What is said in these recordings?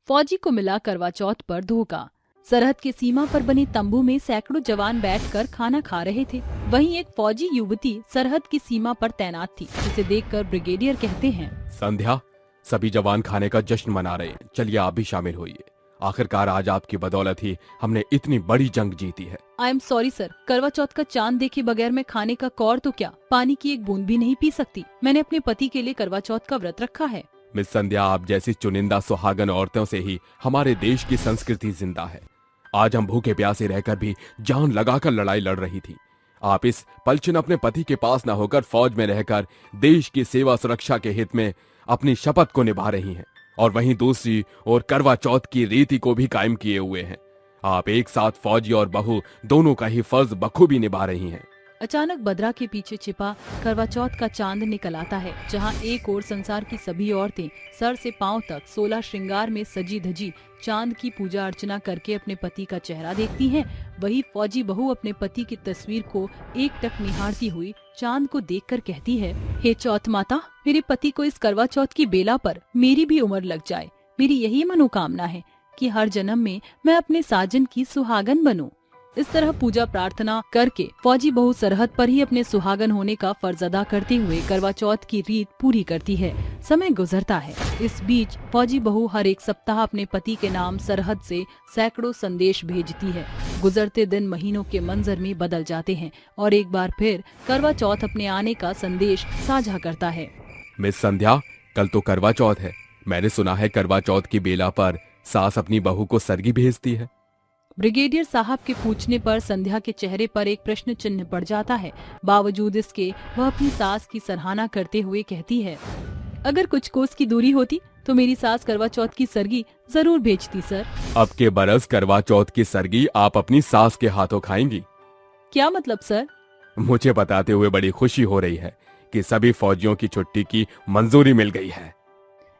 फौजी को मिला करवा चौथ पर धोखा। सरहद की सीमा पर बने तंबू में सैकड़ों जवान बैठकर खाना खा रहे थे। वहीं एक फौजी युवती सरहद की सीमा पर तैनात थी, जिसे देखकर ब्रिगेडियर कहते हैं, संध्या, सभी जवान खाने का जश्न मना रहे हैं, चलिए आप भी शामिल होइए। आखिरकार आज आपकी बदौलत ही हमने इतनी बड़ी जंग जीती है। आई एम सॉरी सर, करवा चौथ का चांद देखे बगैर मैं खाने का कौर तो क्या, पानी की एक बूंद भी नहीं पी सकती। मैंने अपने पति के लिए करवा चौथ का व्रत रखा है। मिस संध्या, आप जैसी चुनिंदा सुहागन औरतों से ही हमारे देश की संस्कृति जिंदा है। आज हम भूखे प्यासे रहकर भी जान लगाकर लड़ाई लड़ रही थी। आप इस पलछिन अपने पति के पास न होकर फौज में रहकर देश की सेवा सुरक्षा के हित में अपनी शपथ को निभा रही हैं, और वहीं दूसरी ओर करवा चौथ की रीति को भी कायम किए हुए हैं। आप एक साथ फौजी और बहू दोनों का ही फर्ज बखूबी निभा रही हैं। अचानक बद्रा के पीछे छिपा करवा चौथ का चांद निकल आता है, जहां एक ओर संसार की सभी औरतें सर से पांव तक 16 श्रृंगार में सजी धजी चांद की पूजा अर्चना करके अपने पति का चेहरा देखती हैं, वही फौजी बहू अपने पति की तस्वीर को एकटक निहारती हुई चांद को देखकर कहती है, हे चौथ माता, मेरे पति को इस करवा चौथ की बेला पर मेरी भी उम्र लग जाए। मेरी यही मनोकामना है कि हर जन्म में मैं अपने साजन की सुहागन बनूं। इस तरह पूजा प्रार्थना करके फौजी बहू सरहद पर ही अपने सुहागन होने का फर्ज अदा करते हुए करवा चौथ की रीत पूरी करती है। समय गुजरता है। इस बीच फौजी बहू हर एक सप्ताह अपने पति के नाम सरहद से सैकड़ों संदेश भेजती है। गुजरते दिन महीनों के मंजर में बदल जाते हैं और एक बार फिर करवा चौथ अपने आने का संदेश साझा करता है। मिस संध्या, कल तो करवा चौथ है। मैंने सुना है करवा चौथ की बेला पर सास अपनी बहू को सरगी भेजती है। ब्रिगेडियर साहब के पूछने पर संध्या के चेहरे पर एक प्रश्न चिन्ह पड़ जाता है। बावजूद इसके वह अपनी सास की सराहना करते हुए कहती है, अगर कुछ कोस की दूरी होती तो मेरी सास करवा चौथ की सरगी जरूर भेजती सर। अब के बरस करवा चौथ की सरगी आप अपनी सास के हाथों खाएंगी। क्या मतलब सर? मुझे बताते हुए बड़ी खुशी हो रही है कि सभी फौजियों की छुट्टी की मंजूरी मिल गई है।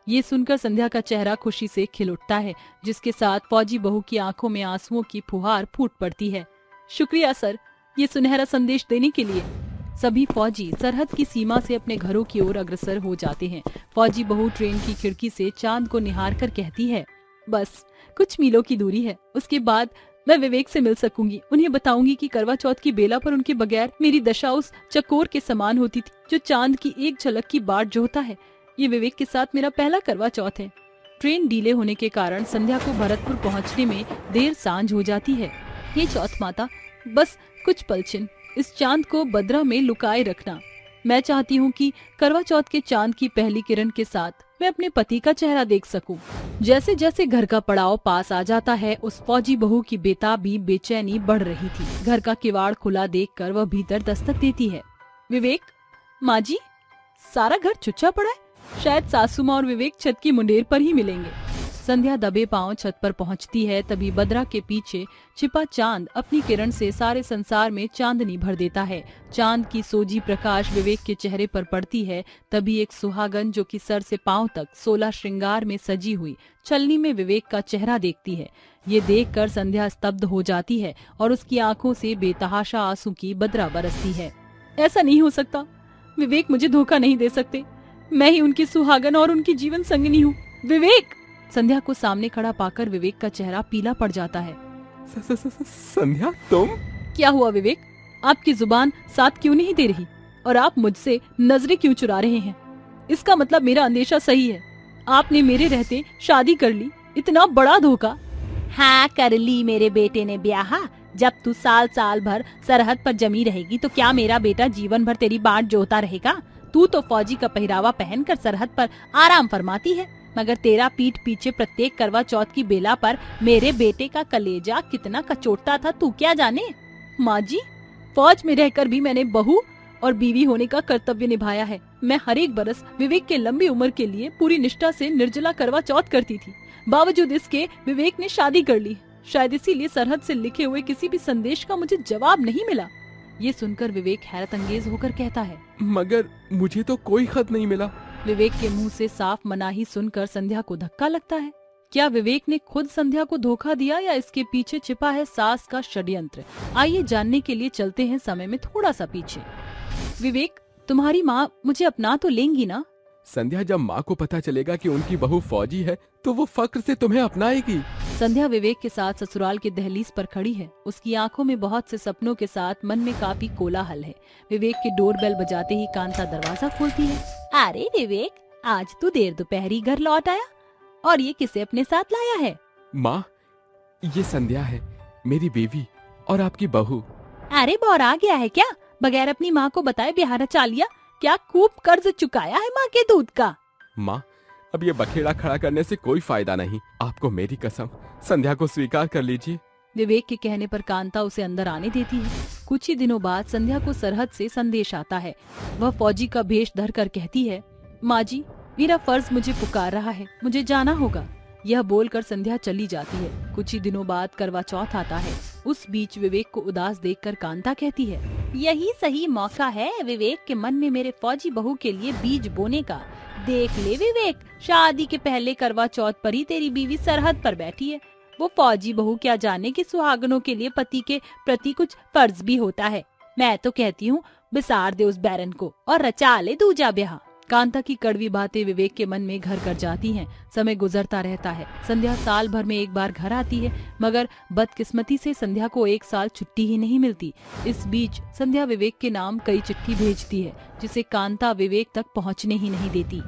ये सुनकर संध्या का चेहरा खुशी से खिल उठता है, जिसके साथ फौजी बहू की आंखों में आंसुओं की फुहार फूट पड़ती है। शुक्रिया सर, ये सुनहरा संदेश देने के लिए। सभी फौजी सरहद की सीमा से अपने घरों की ओर अग्रसर हो जाते हैं। फौजी बहू ट्रेन की खिड़की से चांद को निहार कर कहती है, बस कुछ मीलों की दूरी है, उसके बाद मैं विवेक से मिल सकूंगी। उन्हें बताऊंगी कि करवा चौथ की बेला पर उनके बगैर मेरी दशा उस चकोर के समान होती थी जो चांद की एक झलक की बाट जोहता है। ये विवेक के साथ मेरा पहला करवा चौथ है। ट्रेन डीले होने के कारण संध्या को भरतपुर पहुंचने में देर सांझ हो जाती है। ये चौथ माता, बस कुछ पलछिन इस चांद को बद्रा में लुकाए रखना। मैं चाहती हूँ कि करवा चौथ के चांद की पहली किरण के साथ मैं अपने पति का चेहरा देख सकूं। जैसे जैसे घर का पड़ाव पास आ जाता है, उस फौजी बहू की बेताबी बेचैनी बढ़ रही थी। घर का किवाड़ खुला देखकर वह भीतर दस्तक देती है। विवेक, माँ जी, सारा घर चुच्चा पड़ा है। शायद सासू माँ और विवेक छत की मुंडेर पर ही मिलेंगे। संध्या दबे पांव छत पर पहुंचती है, तभी बद्रा के पीछे छिपा चांद अपनी किरण से सारे संसार में चांदनी भर देता है। चांद की सोजी प्रकाश विवेक के चेहरे पर पड़ती है, तभी एक सुहागन जो कि सर से पांव तक 16 श्रृंगार में सजी हुई छलनी में विवेक का चेहरा देखती है। ये देखकर संध्या स्तब्ध हो जाती है और उसकी आंखों से बेतहाशा आंसू की बद्रा बरसती है। ऐसा नहीं हो सकता, विवेक मुझे धोखा नहीं दे सकते। मैं ही उनकी सुहागन और उनकी जीवन संगिनी हूँ। विवेक! संध्या को सामने खड़ा पाकर विवेक का चेहरा पीला पड़ जाता है। संध्या, तुम? क्या हुआ विवेक? आपकी जुबान साथ क्यों नहीं दे रही और आप मुझसे नजरें क्यों चुरा रहे हैं? इसका मतलब मेरा अंदेशा सही है, आपने मेरे रहते शादी कर ली। इतना बड़ा धोखा। हाँ, कर ली मेरे बेटे ने ब्याह। जब तू साल साल भर सरहद पर जमी रहेगी तो क्या मेरा बेटा जीवन भर तेरी बाट जोता रहेगा? तू तो फौजी का पहरावा पहनकर सरहद पर आराम फरमाती है, मगर तेरा पीठ पीछे प्रत्येक करवा चौथ की बेला पर मेरे बेटे का कलेजा कितना कचोटता था, तू क्या जाने। माँ जी, फौज में रहकर भी मैंने बहू और बीवी होने का कर्तव्य निभाया है। मैं हर एक बरस विवेक के लंबी उम्र के लिए पूरी निष्ठा से निर्जला करवा चौथ करती थी। बावजूद इसके विवेक ने शादी कर ली। शायद इसीलिए सरहद से लिखे हुए किसी भी संदेश का मुझे जवाब नहीं मिला। ये सुनकर विवेक हैरत अंगेज होकर कहता है, मगर मुझे तो कोई खत नहीं मिला। विवेक के मुंह से साफ मनाही सुनकर संध्या को धक्का लगता है। क्या विवेक ने खुद संध्या को धोखा दिया या इसके पीछे छिपा है सास का षड्यंत्र? आइए जानने के लिए चलते हैं समय में थोड़ा सा पीछे। विवेक, तुम्हारी माँ मुझे अपना तो लेंगी ना? संध्या, जब माँ को पता चलेगा कि उनकी बहू फौजी है तो वो फक्र से तुम्हें अपनाएगी। संध्या विवेक के साथ ससुराल के दहलीज पर खड़ी है। उसकी आंखों में बहुत से सपनों के साथ मन में काफी कोलाहल है। विवेक की डोरबेल बजाते ही कांता दरवाजा खोलती है। अरे विवेक, आज तू देर दोपहरी घर लौट आया, और ये किसे अपने साथ लाया है? माँ, ये संध्या है, मेरी बीवी और आपकी बहू। अरे बौरा गया है क्या? बगैर अपनी माँ को बताए ब्याह रचा लिया। क्या खूब कर्ज चुकाया है माँ के दूध का? माँ, अब ये बखेड़ा खड़ा करने से कोई फायदा नहीं। आपको मेरी कसम, संध्या को स्वीकार कर लीजिए। विवेक के कहने पर कांता उसे अंदर आने देती है। कुछ ही दिनों बाद संध्या को सरहद से संदेश आता है। वह फौजी का भेष धरकर कहती है, माँ जी, मेरा फर्ज मुझे पुकार रहा है, मुझे जाना होगा। यह बोलकर संध्या चली जाती है। कुछ ही दिनों बाद करवा चौथ आता है। उस बीच विवेक को उदास देखकर कांता कहती है, यही सही मौका है विवेक के मन में मेरे फौजी बहू के लिए बीज बोने का। देख ले विवेक, शादी के पहले करवा चौथ पर ही तेरी बीवी सरहद पर बैठी है। वो फौजी बहू क्या जाने कि सुहागनों के लिए पति के प्रति कुछ फर्ज भी होता है। मैं तो कहती हूँ बिसार दे उस बैरन को और रचा ले दूजा ब्याह। कांता की कड़वी बातें विवेक के मन में घर कर जाती हैं। समय गुजरता रहता है। संध्या साल भर में एक बार घर आती है, मगर बदकिस्मती से संध्या को एक साल छुट्टी ही नहीं मिलती। इस बीच संध्या विवेक के नाम कई चिट्ठी भेजती है, जिसे कांता विवेक तक पहुंचने ही नहीं देती।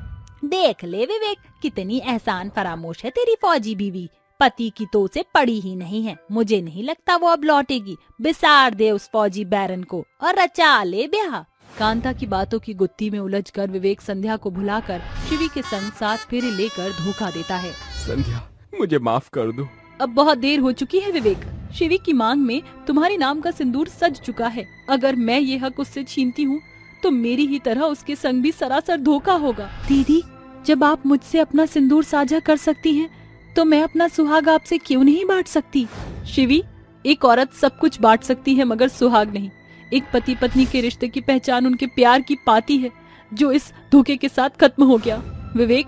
देख ले विवेक, कितनी एहसान फरामोश है तेरी फौजी बीवी। पति की तो उसे पड़ी ही नहीं है। मुझे नहीं लगता वो अब लौटेगी। बिसार दे उस फौजी बैरन को और रचा ले ब्याह। कांता की बातों की गुत्थी में उलझकर विवेक संध्या को भुलाकर शिवी के संग 7 फेरे लेकर धोखा देता है। संध्या, मुझे माफ कर दो। अब बहुत देर हो चुकी है विवेक। शिवी की मांग में तुम्हारे नाम का सिंदूर सज चुका है। अगर मैं ये हक उससे छीनती हूँ तो मेरी ही तरह उसके संग भी सरासर धोखा होगा। दीदी, जब आप मुझसे अपना सिंदूर साझा कर सकती हैं, तो मैं अपना सुहाग आपसे क्यों नहीं बांट सकती? शिवी, एक औरत सब कुछ बांट सकती है मगर सुहाग नहीं। एक पति पत्नी के रिश्ते की पहचान उनके प्यार की पाती है, जो इस धोखे के साथ खत्म हो गया। विवेक,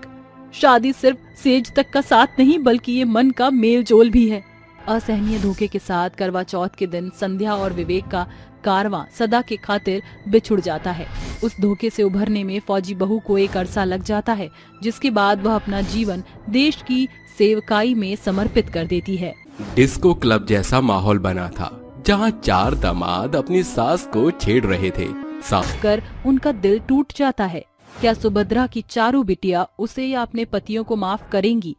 शादी सिर्फ सेज तक का साथ नहीं बल्कि ये मन का मेल जोल भी है। असहनीय धोखे के साथ करवा चौथ के दिन संध्या और विवेक का कारवां सदा के खातिर बिछुड़ जाता है। उस धोखे से उभरने में फौजी बहू को एक अरसा लग जाता है, जिसके बाद वह अपना जीवन देश की सेवकाई में समर्पित कर देती है। डिस्को क्लब जैसा माहौल बना था, जहाँ 4 दामाद अपनी सास को छेड़ रहे थे। कर उनका दिल टूट जाता है। क्या सुभद्रा की चारों बिटिया उसे या अपने पतियों को माफ करेंगी,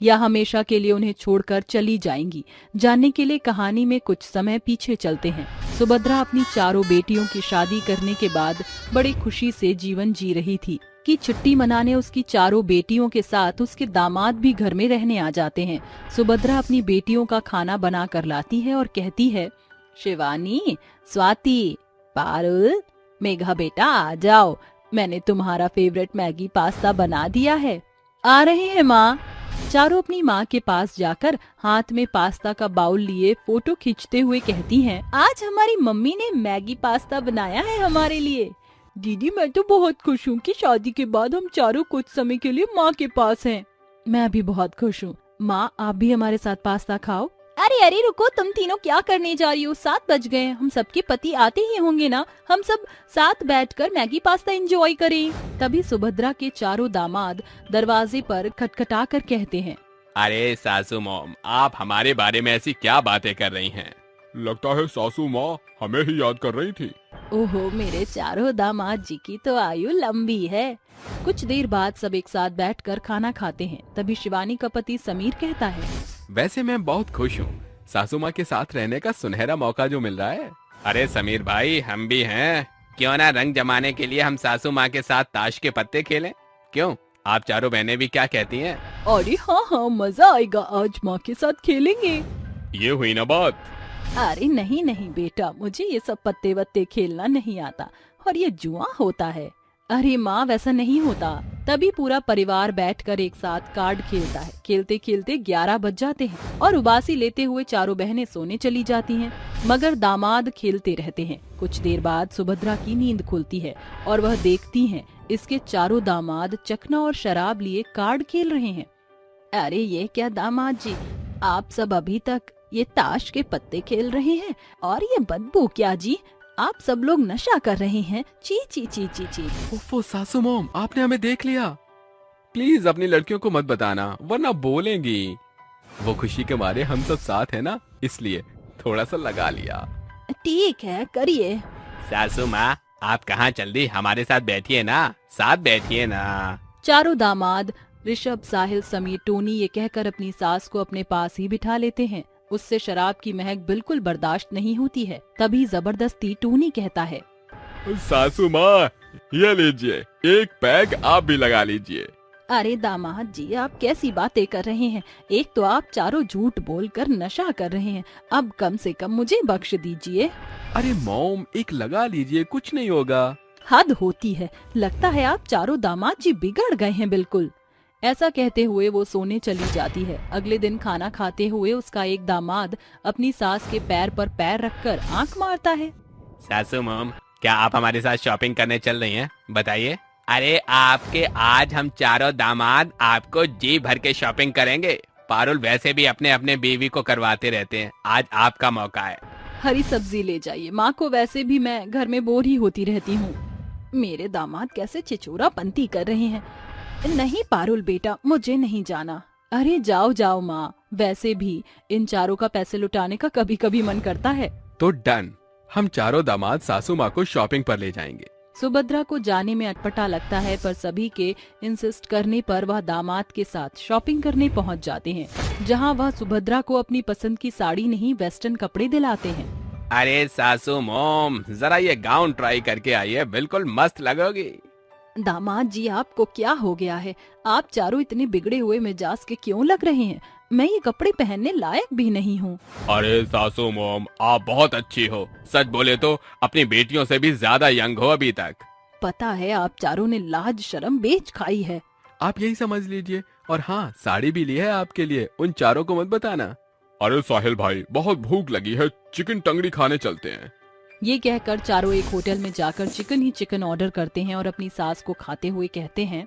या हमेशा के लिए उन्हें छोड़कर चली जाएंगी? जानने के लिए कहानी में कुछ समय पीछे चलते हैं। सुभद्रा अपनी चारों बेटियों की शादी करने के बाद बड़ी खुशी से जीवन जी रही थी कि छुट्टी मनाने उसकी चारों बेटियों के साथ उसके दामाद भी घर में रहने आ जाते हैं। सुभद्रा अपनी बेटियों का खाना बना कर लाती है और कहती है, शिवानी, स्वाति, पारुल, मेघा बेटा आ जाओ, मैंने तुम्हारा फेवरेट मैगी पास्ता बना दिया है। आ रहे हैं माँ। चारों अपनी माँ के पास जाकर हाथ में पास्ता का बाउल लिए फोटो खींचते हुए कहती हैं, आज हमारी मम्मी ने मैगी पास्ता बनाया है हमारे लिए। दीदी, मैं तो बहुत खुश हूँ कि शादी के बाद हम चारों कुछ समय के लिए माँ के पास हैं। मैं भी बहुत खुश हूँ। माँ, आप भी हमारे साथ पास्ता खाओ। अरे अरे रुको, तुम तीनों क्या करने जा रही हो? 7 बज गए। हम सबके पति आते ही होंगे ना, हम सब साथ बैठकर मैगी पास्ता एंजॉय करें। तभी सुभद्रा के चारों दामाद दरवाजे पर खटखटा कर कहते हैं, अरे सासू मॉम, आप हमारे बारे में ऐसी क्या बातें कर रही हैं? लगता है सासू माँ हमें ही याद कर रही थी। ओहो, मेरे चारों दामाद जी की तो आयु लंबी है। कुछ देर बाद सब एक साथ बैठकर खाना खाते हैं। तभी शिवानी का पति समीर कहता है, वैसे मैं बहुत खुश हूँ, सासू माँ के साथ रहने का सुनहरा मौका जो मिल रहा है। अरे समीर भाई, हम भी हैं, क्यों ना रंग जमाने के लिए हम सासू माँ के साथ ताश के पत्ते खेलें? क्यों, आप चारों बहनें भी क्या कहती हैं? अरे हाँ हाँ, मजा आएगा, आज माँ के साथ खेलेंगे। ये हुई ना बात। अरे नहीं नहीं बेटा, मुझे ये सब पत्ते वत्ते खेलना नहीं आता और ये जुआ होता है। अरे माँ, वैसा नहीं होता। तभी पूरा परिवार बैठकर एक साथ कार्ड खेलता है। खेलते खेलते 11 बज जाते हैं और उबासी लेते हुए चारों बहनें सोने चली जाती हैं, मगर दामाद खेलते रहते हैं। कुछ देर बाद सुभद्रा की नींद खुलती है और वह देखती हैं इसके चारों दामाद चखना और शराब लिए कार्ड खेल रहे हैं। अरे ये क्या दामाद जी, आप सब अभी तक ये ताश के पत्ते खेल रहे हैं, और ये बदबू क्या जी? आप सब लोग नशा कर रहे हैं। ची ची ची ची ची। उफ़ो सासू मॉम, आपने हमें देख लिया। प्लीज अपनी लड़कियों को मत बताना वरना बोलेंगी। वो खुशी के मारे हम सब साथ है ना, इसलिए थोड़ा सा लगा लिया। ठीक है, करिए। सासू माँ, आप कहाँ चल दी? हमारे साथ बैठिए ना, साथ बैठिए ना। चारों दामाद ऋषभ, साहिल, समीर, टोनी ये कहकर अपनी सास को अपने पास ही बिठा लेते हैं। उससे शराब की महक बिल्कुल बर्दाश्त नहीं होती है। तभी जबरदस्ती टोनी कहता है, सासू माँ, ये लीजिए, एक पैग आप भी लगा लीजिए। अरे दामाद जी, आप कैसी बातें कर रहे हैं? एक तो आप चारों झूठ बोलकर नशा कर रहे हैं, अब कम से कम मुझे बख्श दीजिए। अरे मॉम, एक लगा लीजिए, कुछ नहीं होगा। हद होती है, लगता है आप चारों दामाद जी बिगड़ गए हैं बिल्कुल। ऐसा कहते हुए वो सोने चली जाती है। अगले दिन खाना खाते हुए उसका एक दामाद अपनी सास के पैर पर पैर रखकर आंख मारता है। सासू मॉम, क्या आप हमारे साथ शॉपिंग करने चल रही हैं? बताइए। अरे आपके आज हम चारों दामाद आपको जी भर के शॉपिंग करेंगे। पारुल वैसे भी अपने अपने बीवी को करवाते रहते हैं, आज आपका मौका है। हरी सब्जी ले जाइए, माँ को वैसे भी मैं घर में बोर ही होती रहती हूँ। मेरे दामाद कैसे चिचोरापंती कर रहे हैं। नहीं पारुल बेटा, मुझे नहीं जाना। अरे जाओ जाओ माँ, वैसे भी इन चारों का पैसे लुटाने का कभी कभी मन करता है। तो डन, हम चारों दामाद सासू माँ को शॉपिंग पर ले जाएंगे। सुभद्रा को जाने में अटपटा लगता है, पर सभी के इंसिस्ट करने पर वह दामाद के साथ शॉपिंग करने पहुंच जाते हैं, जहां वह सुभद्रा को अपनी पसंद की साड़ी नहीं वेस्टर्न कपड़े दिलाते हैं। अरे सासू मॉम, जरा ये गाउन ट्राई करके आइए, बिल्कुल मस्त लगोगी। दामाद जी, आपको क्या हो गया है? आप चारों इतने बिगड़े हुए मिजाज के क्यों लग रहे हैं? मैं ये कपड़े पहनने लायक भी नहीं हूँ। अरे सासू मॉम, आप बहुत अच्छी हो। सच बोले तो अपनी बेटियों से भी ज्यादा यंग हो अभी तक। पता है, आप चारों ने लाज शर्म बेच खाई है। आप यही समझ लीजिए। और हाँ, साड़ी भी ली है आपके लिए, उन चारों को मत बताना। अरे साहिल भाई, बहुत भूख लगी है, चिकन टंगड़ी खाने चलते हैं। ये कहकर चारों एक होटल में जाकर चिकन ही चिकन ऑर्डर करते हैं और अपनी सास को खाते हुए कहते हैं,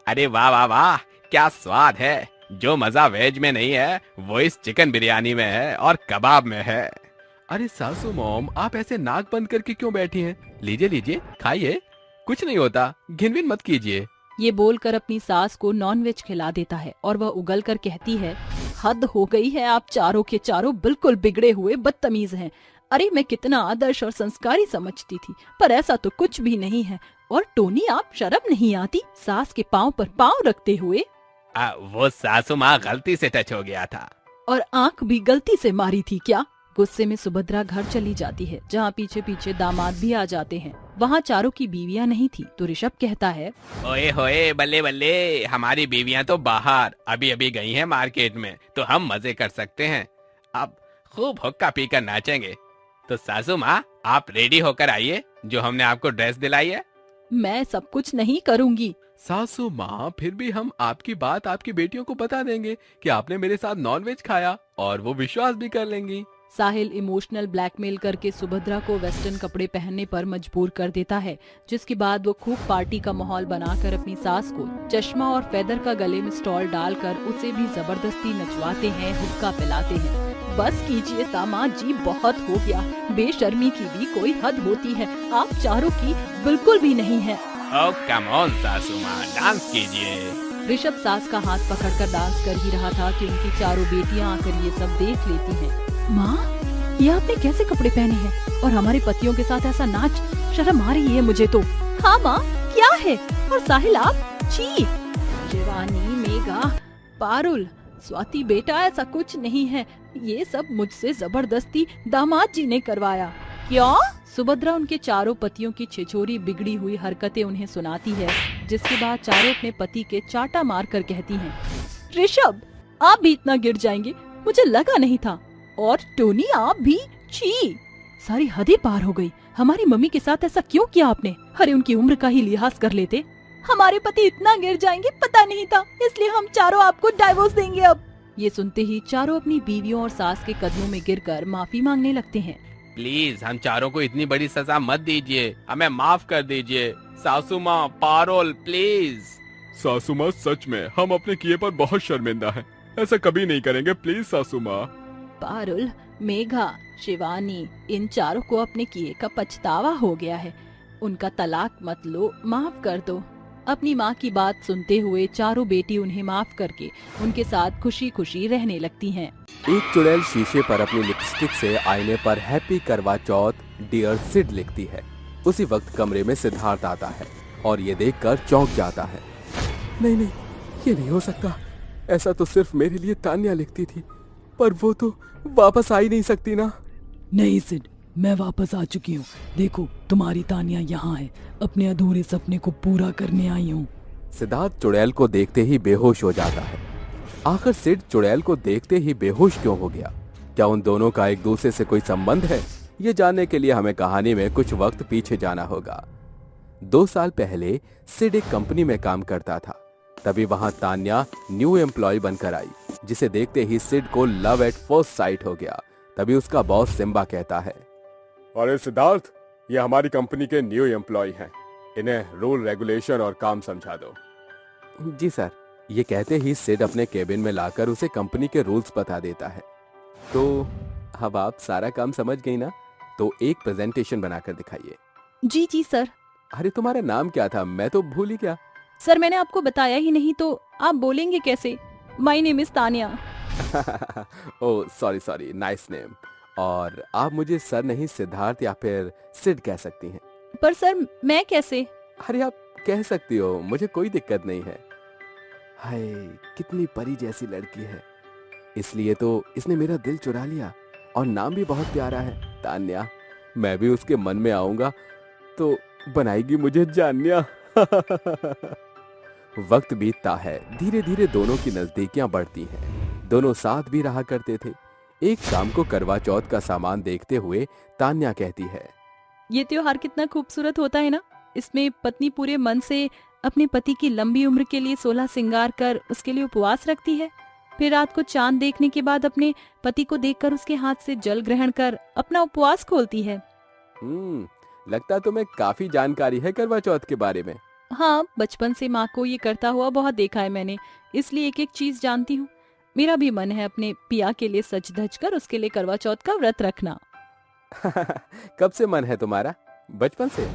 अरे वाह वाह वाह, क्या स्वाद है। जो मजा वेज में नहीं है वो इस चिकन बिरयानी में है और कबाब में है। अरे सासू मॉम, आप ऐसे नाक बंद करके क्यों बैठी हैं? लीजिए लीजिए, खाइए, कुछ नहीं होता, घिन विन मत कीजिए। ये बोलकर अपनी सास को नॉनवेज खिला देता है और वह उगल कर कहती है, हद हो गई है, आप चारों के चारों बिल्कुल बिगड़े हुए बदतमीज हैं। अरे मैं कितना आदर्श और संस्कारी समझती थी, पर ऐसा तो कुछ भी नहीं है। और टोनी, आप शर्म नहीं आती सास के पाँव पर पाँव रखते हुए? वो सासू माँ गलती से टच हो गया था। और आंख भी गलती से मारी थी क्या? गुस्से में सुभद्रा घर चली जाती है, जहाँ पीछे पीछे दामाद भी आ जाते हैं। वहाँ चारों की बीवियां नहीं थी, तो ऋषभ कहता है, ओए होए, बल्ले बल्ले, हमारी बीवियां तो बाहर अभी अभी गई हैं मार्केट में, तो हम मजे कर सकते हैं। अब खूब हुक्का पीकर नाचेंगे। तो सासू माँ, आप रेडी होकर आइए, जो हमने आपको ड्रेस दिलाई है। मैं सब कुछ नहीं करूँगी। सासू माँ, फिर भी हम आपकी बात आपकी बेटियों को बता देंगे कि आपने मेरे साथ नॉनवेज खाया, और वो विश्वास भी कर लेंगी। साहिल इमोशनल ब्लैकमेल करके सुभद्रा को वेस्टर्न कपड़े पहनने पर मजबूर कर देता है, जिसके बाद वो खूब पार्टी का माहौल बनाकर अपनी सास को चश्मा और फेदर का गले में स्टॉल डालकर उसे भी जबरदस्ती नचवाते हैं, हुक्का पिलाते हैं। बस कीजिए दामाद जी, बहुत हो गया। बेशर्मी की भी कोई हद होती है, आप चारों की बिल्कुल भी नहीं है। ओह कम ऑन सासू माँ, डांस कीजिए। ऋषभ सास का हाथ पकड़कर डांस कर ही रहा था कि उनकी चारों बेटियां आकर ये सब देख लेती हैं। माँ, ये आपने कैसे कपड़े पहने हैं? और हमारे पतियों के साथ ऐसा नाच, शर्म आ रही है मुझे तो। हाँ माँ, क्या है? और साहिल आप? छी! शिवानी, मेघा, पारुल, स्वाति बेटा, ऐसा कुछ नहीं है। ये सब मुझसे जबरदस्ती दामाद जी ने करवाया। क्यों? सुभद्रा उनके चारों पतियों की छिछोरी बिगड़ी हुई हरकतें उन्हें सुनाती है, जिसके बाद चारों अपने पति के चाटा मार कर कहती हैं, ऋषभ, आप भी इतना गिर जाएंगे, मुझे लगा नहीं था। और टोनी, आप भी? छी! सारी हदें पार हो गई। हमारी मम्मी के साथ ऐसा क्यों किया आपने? अरे उनकी उम्र का ही लिहाज कर लेते। हमारे पति इतना गिर जाएंगे पता नहीं था, इसलिए हम चारों आपको डाइवोर्स देंगे अब। ये सुनते ही चारों अपनी बीवियों और सास के कदमों में गिरकर माफी मांगने लगते हैं। प्लीज हम चारों को इतनी बड़ी सजा मत दीजिए, हमें माफ कर दीजिए। सासू माँ, पारोल, प्लीज। सासू माँ, सच में हम अपने किए पर बहुत शर्मिंदा हैं। ऐसा कभी नहीं करेंगे, प्लीज सासू माँ। पारुल, मेघा, शिवानी, इन चारों को अपने किए का पछतावा हो गया है। उनका तलाक मत लो, माफ कर दो। अपनी माँ की बात सुनते हुए चारों बेटी उन्हें माफ करके उनके साथ खुशी खुशी रहने लगती हैं। एक चुड़ैल शीशे पर अपनी लिपस्टिक से आईने पर हैप्पी करवा चौथ डियर सिड लिखती है। उसी वक्त कमरे में सिद्धार्थ आता है और ये देखकर चौंक जाता है। नहीं नहीं, ये नहीं हो सकता। ऐसा तो सिर्फ मेरे लिए तान्या लिखती थी, पर वो तो वापस आ ही नहीं सकती ना। नहीं सिड, मैं वापस आ चुकी हूँ। देखो तुम्हारी तान्या यहाँ है, अपने अधूरे सपने को पूरा करने आई हूँ। सिद्धार्थ चुड़ैल को देखते ही बेहोश हो जाता है। आखिर सिड चुड़ैल को देखते ही बेहोश क्यों हो गया? क्या उन दोनों का एक दूसरे से कोई संबंध है? ये जानने के लिए हमें कहानी में कुछ वक्त पीछे जाना होगा। 2 साल पहले सिड एक कंपनी में काम करता था। तभी वहां तान्या न्यू एम्प्लॉय बनकर आई, जिसे देखते ही सिड को लव एट फर्स्ट साइट हो गया। तभी उसका बॉस सिम्बा कहता है, अरे सिद्धार्थ, ये हमारी कंपनी के न्यू एम्प्लॉय हैं। इन्हें रूल रेगुलेशन और काम समझा दो। जी सर। ये कहते ही सिड अपने केबिन में लाकर उसे कंपनी के रूल्स बता देता है। तो अब आप सारा काम समझ गई ना? तो एक प्रेजेंटेशन बनाकर दिखाइए। जी जी सर। अरे तुम्हारा नाम क्या था? मैं तो भूल ही गया। सर मैंने आपको बताया ही नहीं, तो आप बोलेंगे कैसे? My name is Tanya. Oh sorry, nice name. और आप मुझे सर नहीं सिद्धार्थ या फिर सिड कह सकती हैं। पर सर मैं कैसे? अरे आप कह सकती हो, मुझे कोई दिक्कत नहीं है। हाय, कितनी परी जैसी लड़की है, इसलिए तो इसने मेरा दिल चुरा लिया। और नाम भी बहुत प्यारा है, तान्या। मैं भी उसके मन में आऊंगा तो बनाएगी मुझे जान्या। वक्त बीतता है, धीरे धीरे दोनों की नजदीकियां बढ़ती हैं। दोनों साथ भी रहा करते थे। एक शाम को करवा चौथ का सामान देखते हुए तान्या कहती है, ये त्योहार कितना खूबसूरत होता है ना। इसमें पत्नी पूरे मन से अपने पति की लंबी उम्र के लिए 16 श्रृंगार कर उसके लिए उपवास रखती है। फिर रात को चांद देखने के बाद अपने पति को देखकर उसके हाथ से जल ग्रहण कर अपना उपवास खोलती है। लगता तुम्हें काफी जानकारी है करवा चौथ के बारे में। हाँ, बचपन से माँ को ये करता हुआ बहुत देखा है मैंने, इसलिए एक एक चीज जानती हूँ। मेरा भी मन है अपने पिया के लिए सज धज कर उसके लिए करवा चौथ का व्रत रखना। कब से मन है तुम्हारा? बचपन से?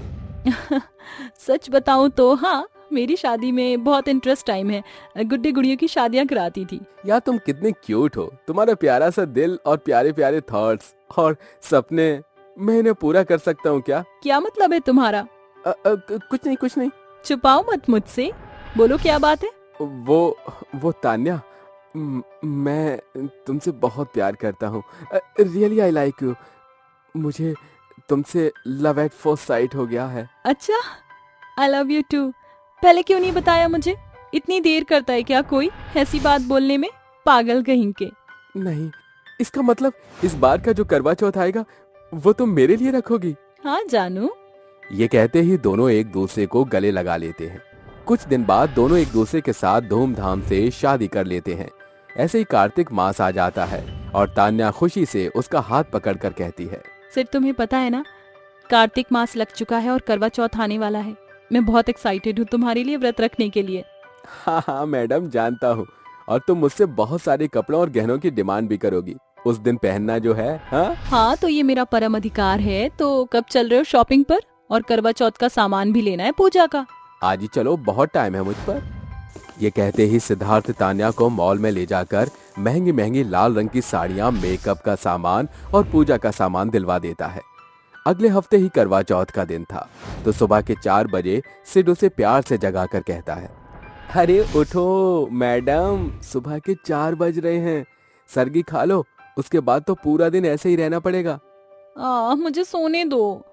सच बताऊं तो हाँ, मेरी शादी में बहुत इंटरेस्ट टाइम है। गुड्डे गुड़ियों की शादियां कराती थी। यार तुम कितने क्यूट हो। तुम्हारा प्यारा सा दिल और प्यारे प्यारे थॉट्स और सपने मैं इन्हें पूरा कर सकता हूँ क्या? क्या मतलब है तुम्हारा? कुछ नहीं। छुपाओ मत मुझसे, बोलो क्या बात है? वो तान्या, मैं तुमसे बहुत प्यार करता हूँ। Really I like you. मुझे तुमसे लव एट फर्स्ट साइट हो गया है। अच्छा, आई लव यू टू। पहले क्यों नहीं बताया मुझे? इतनी देर करता है क्या कोई ऐसी बात बोलने में? पागल कहीं के। नहीं, इसका मतलब इस बार का जो करवा चौथ आएगा वो तुम मेरे लिए रखोगी? हाँ जानू। ये कहते ही दोनों एक दूसरे को गले लगा लेते हैं। कुछ दिन बाद दोनों एक दूसरे के साथ धूमधाम से शादी कर लेते हैं। ऐसे ही कार्तिक मास आ जाता है और तान्या खुशी से उसका हाथ पकड़कर कहती है, सिर्फ तुम्हें पता है ना, कार्तिक मास लग चुका है और करवा चौथ आने वाला है। मैं बहुत एक्साइटेड हूँ तुम्हारे लिए व्रत रखने के लिए। हाँ मैडम, जानता हूँ। और तुम मुझसे बहुत सारे कपड़ों और गहनों की डिमांड भी करोगी उस दिन पहनना जो है। हाँ, तो ये मेरा परम अधिकार है। तो कब चल रहे हो शॉपिंग पर? और करवा चौथ का सामान भी लेना है पूजा का। आज ही चलो, बहुत टाइम है मुझ पर। ये कहते ही सिद्धार्थ तान्या को मॉल में ले जाकर महंगी महंगी लाल रंग की साड़ियां, मेकअप का सामान और पूजा का सामान दिलवा देता है। अगले हफ्ते ही करवा चौथ का दिन था, तो सुबह के 4 बजे सिड उसे प्यार से जगाकर कहता है, अरे उठो मैडम, सुबह के 4 बज रहे हैं। सरगी खा लो, उसके बाद तो पूरा दिन ऐसे ही रहना पड़ेगा। मुझे सोने दो।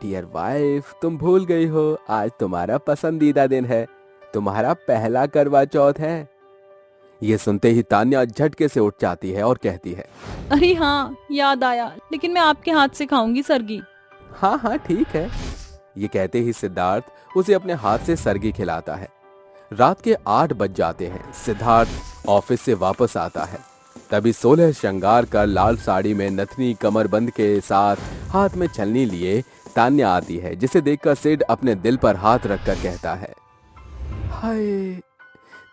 डियर वाइफ, तुम भूल गई हो, आज तुम्हारा पसंदीदा दिन है। तुम्हारा पहला करवा चौथ है। ये सुनते ही तान्या झटके से उठ जाती है और कहती है, अरे हाँ, याद आया, लेकिन मैं आपके हाथ से खाऊंगी सरगी। हाँ ठीक है। ये कहते ही सिद्धार्थ उसे अपने हाथ से सरगी खिलाता है। रात के 8 बज जाते हैं। सिद्धार्थ ऑफिस से वापस आता है। तभी 16 श्रृंगार कर लाल साड़ी में नथनी कमरबंद के साथ हाथ में छलनी लिए तान्या आती है, जिसे देखकर सिड अपने दिल पर हाथ रखकर कहता है, हाय